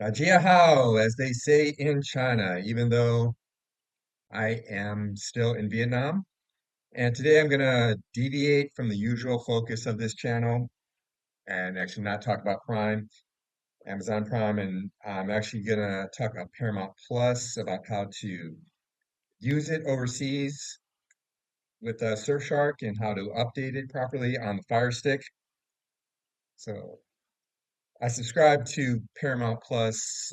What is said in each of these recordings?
Jia Hao, as they say in China, even though I am still in Vietnam. And today I'm going to deviate from the usual focus of this channel and actually not talk about Prime, Amazon Prime, and I'm actually going to talk about Paramount Plus, about how to use it overseas with Surfshark and how to update it properly on the Fire Stick. So I subscribed to Paramount Plus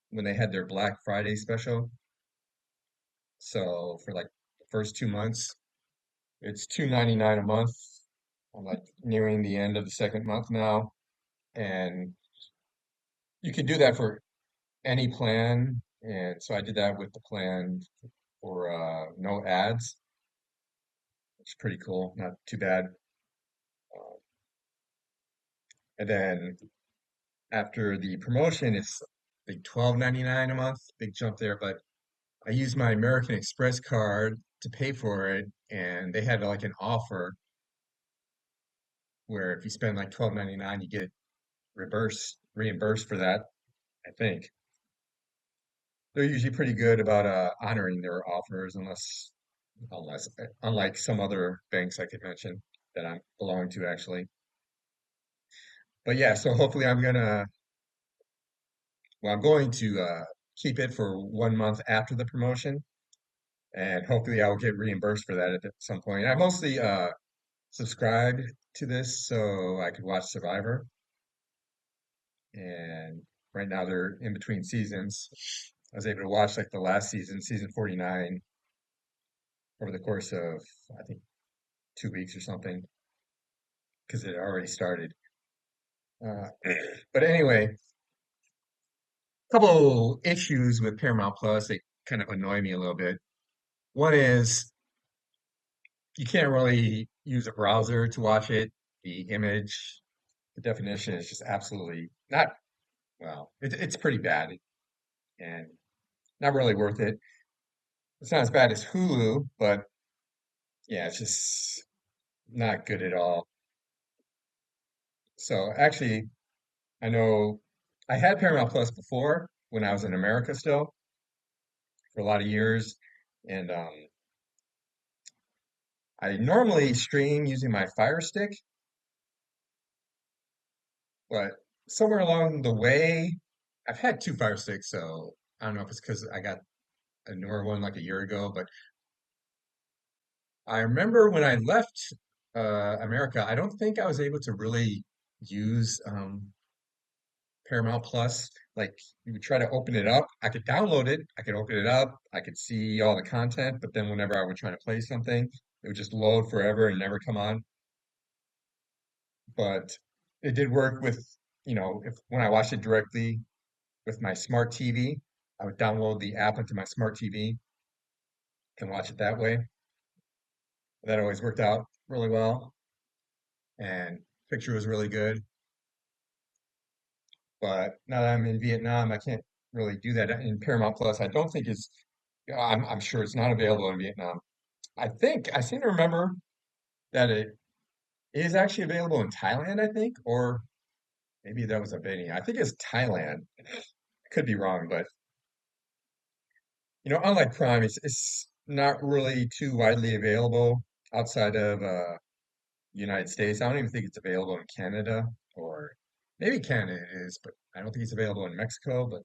when they had their Black Friday special. So for like the first 2 months, it's $2.99 a month. I'm like nearing the end of the second month now, and you can do that for any plan. And so I did that with the plan for no ads, which is pretty cool, not too bad. Uh, and then after the promotion, it's like 12.99 a month, big jump there. But I used my American Express card to pay for it, and they had like an offer where if you spend like 12.99, you get reimbursed for that, I think. They're usually pretty good about honoring their offers, unless unlike some other banks I could mention that I belong to actually. But yeah, so hopefully I'm going to keep it for 1 month after the promotion, and hopefully I'll get reimbursed for that at some point. I mostly subscribed to this so I could watch Survivor, and right now they're in between seasons. I was able to watch like the last season, season 49, over the course of I think 2 weeks or something because it already started. Uh, but anyway, a couple issues with Paramount Plus that kind of annoy me a little bit. One is you can't really use a browser to watch it. The image, the definition is just absolutely not, well, it's pretty bad and not really worth it. It's not as bad as Hulu, but yeah, it's just not good at all. So actually, I know I had Paramount Plus before when I was in America still for a lot of years, and I normally stream using my Fire Stick, but somewhere along the way, I've had two Fire Sticks, so I don't know if it's because I got a newer one like a year ago, but I remember when I left America, I don't think I was able to really use Paramount Plus. Like you would try to open it up, I could download it, I could open it up, I could see all the content, but then whenever I would try to play something, it would just load forever and never come on. But it did work with, if when I watched it directly with my smart TV, I would download the app into my smart TV and watch it that way. That always worked out really well, and picture was really good. But now that I'm in Vietnam, I can't really do that in Paramount Plus. I don't think it's, I'm sure it's not available in Vietnam. I seem to remember that it is actually available in Thailand, I think, or maybe that was a baiting. I think it's Thailand. I could be wrong, but unlike Prime, it's not really too widely available outside of United States. I don't even think it's available in Canada, or maybe Canada is, but I don't think it's available in Mexico, but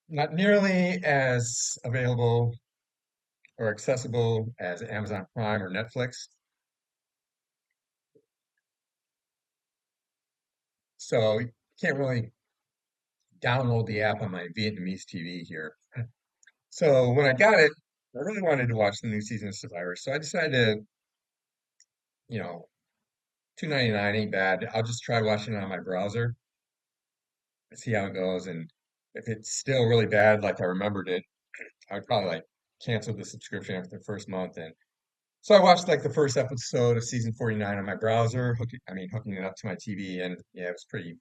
not nearly as available or accessible as Amazon Prime or Netflix. So you can't really download the app on my Vietnamese TV here. So when I got it, I really wanted to watch the new season of Survivor. So I decided to, you know, 2.99 ain't bad. I'll just try watching it on my browser and see how it goes. And if it's still really bad, like I remembered it, I would probably like cancel the subscription after the first month. And so I watched like the first episode of season 49 on my browser, hooking it up to my TV, and yeah, it was pretty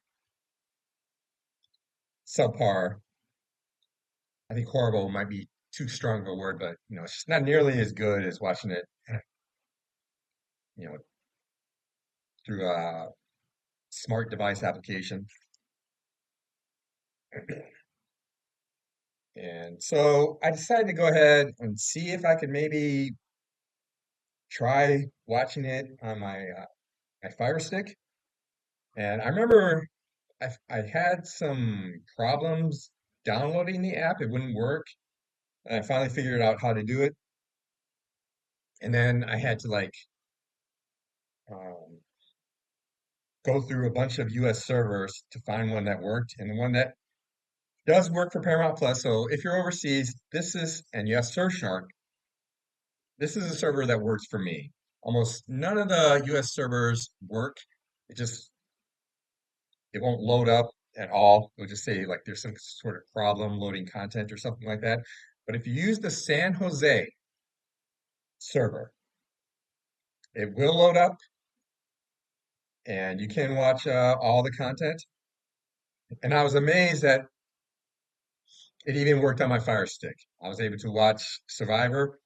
subpar. I think horrible might be too strong of a word, but it's just not nearly as good as watching it, you know, through a smart device application. And so I decided to go ahead and see if I could maybe try watching it on my Fire Stick. And I remember I had some problems downloading the app. It wouldn't work. And I finally figured out how to do it. And then I had to like um, go through a bunch of US servers to find one that worked. And the one that does work for Paramount Plus. So if you're overseas, and you have Surfshark, this is a server that works for me. Almost none of the US servers work. It just, it won't load up at all. It'll just say like there's some sort of problem loading content or something like that. But if you use the San Jose server, it will load up and you can watch all the content. And I was amazed that it even worked on my Fire Stick. I was able to watch Survivor,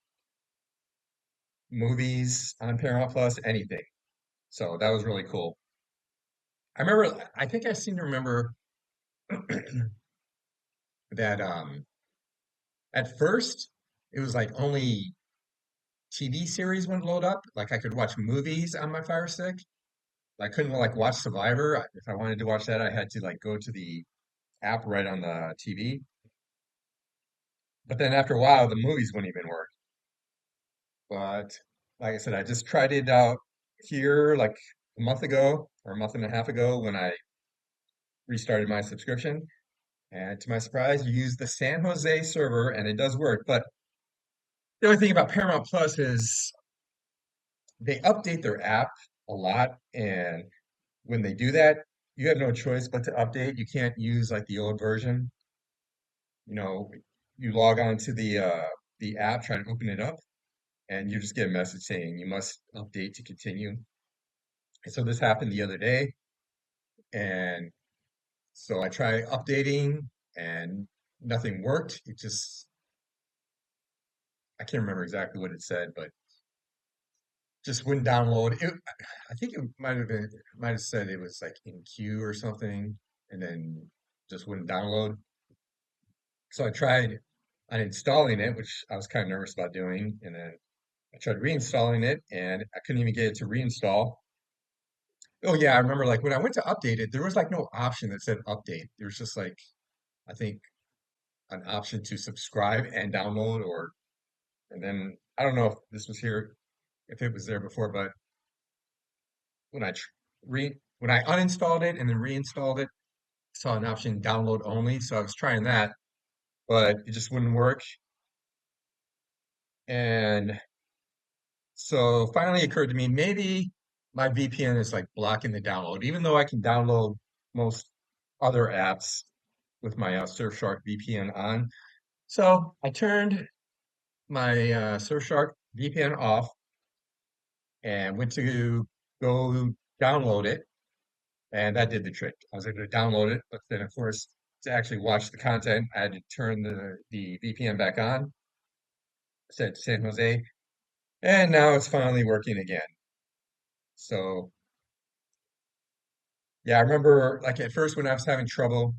movies on Paramount Plus, anything. So that was really cool. I think I seem to remember that at first it was like only TV series wouldn't load up. Like I could watch movies on my Fire Stick. I couldn't like watch Survivor. If I wanted to watch that, I had to like go to the app right on the TV. But then after a while, the movies wouldn't even work. But like I said, I just tried it out here like a month ago or a month and a half ago when I restarted my subscription. And to my surprise, you use the San Jose server and it does work. But the only thing about Paramount Plus is they update their app a lot. And when they do that, you have no choice but to update. You can't use like the old version. You know, you log on to the app, try to open it up, and you just get a message saying you must update to continue. And so this happened the other day, and so I tried updating and nothing worked. It just I can't remember exactly what it said, but just wouldn't download. I think it might have said it was like in queue or something, and then just wouldn't download. So I tried uninstalling it, which I was kind of nervous about doing, and then I tried reinstalling it, and I couldn't even get it to reinstall. Oh yeah, I remember like when I went to update it, there was like no option that said update. There was just like I think an option to subscribe and download, or and then I don't know if this was here, if it was there before, but when I tr- when I uninstalled it and then reinstalled it, I saw an option download only. So I was trying that, but it just wouldn't work. And so finally it occurred to me maybe my VPN is like blocking the download, even though I can download most other apps with my Surfshark VPN on. So I turned my Surfshark VPN off and went to go download it, and that did the trick. I was able to download it, but then of course to actually watch the content, I had to turn the VPN back on, set to San Jose, and now it's finally working again. So yeah, I remember like at first when I was having trouble,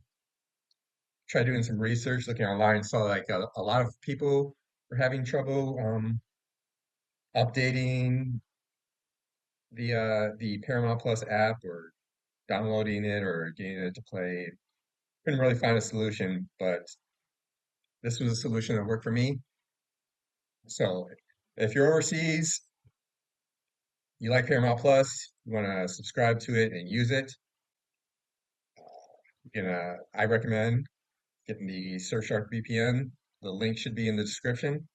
tried doing some research, looking online, saw like a lot of people were having trouble updating the Paramount Plus app or downloading it or getting it to play. Couldn't really find a solution, but this was a solution that worked for me. So if you're overseas, you like Paramount Plus, you want to subscribe to it and use it, I recommend getting the Surfshark VPN. The link should be in the description.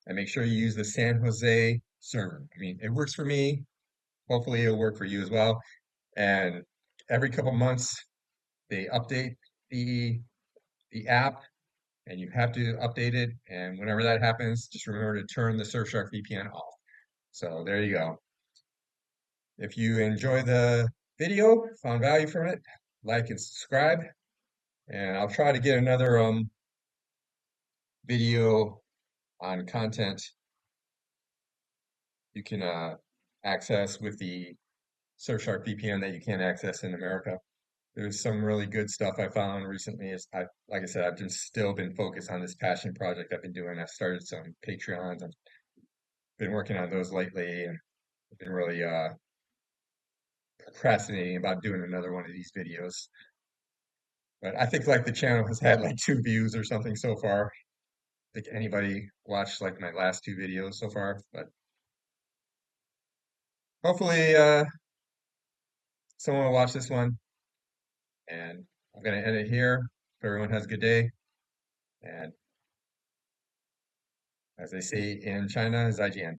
And make sure you use the San Jose server. I mean, it works for me. Hopefully, it'll work for you as well. And every couple months, they update the the app, and you have to update it. And whenever that happens, just remember to turn the Surfshark VPN off. So there you go. If you enjoy the video, found value from it, like and subscribe. And I'll try to get another video on content you can access with the Surfshark VPN that you can't access in America. there's some really good stuff I found recently. Like I said, I've just still been focused on this passion project I've been doing. I've started some Patreons. I've been working on those lately, and I've been really procrastinating about doing another one of these videos. But I think like the channel has had like 2 views or something so far. I think anybody watched like my last 2 videos so far, but hopefully someone will watch this one. And I'm gonna end it here. Hope everyone has a good day. And as they say in China, 再见.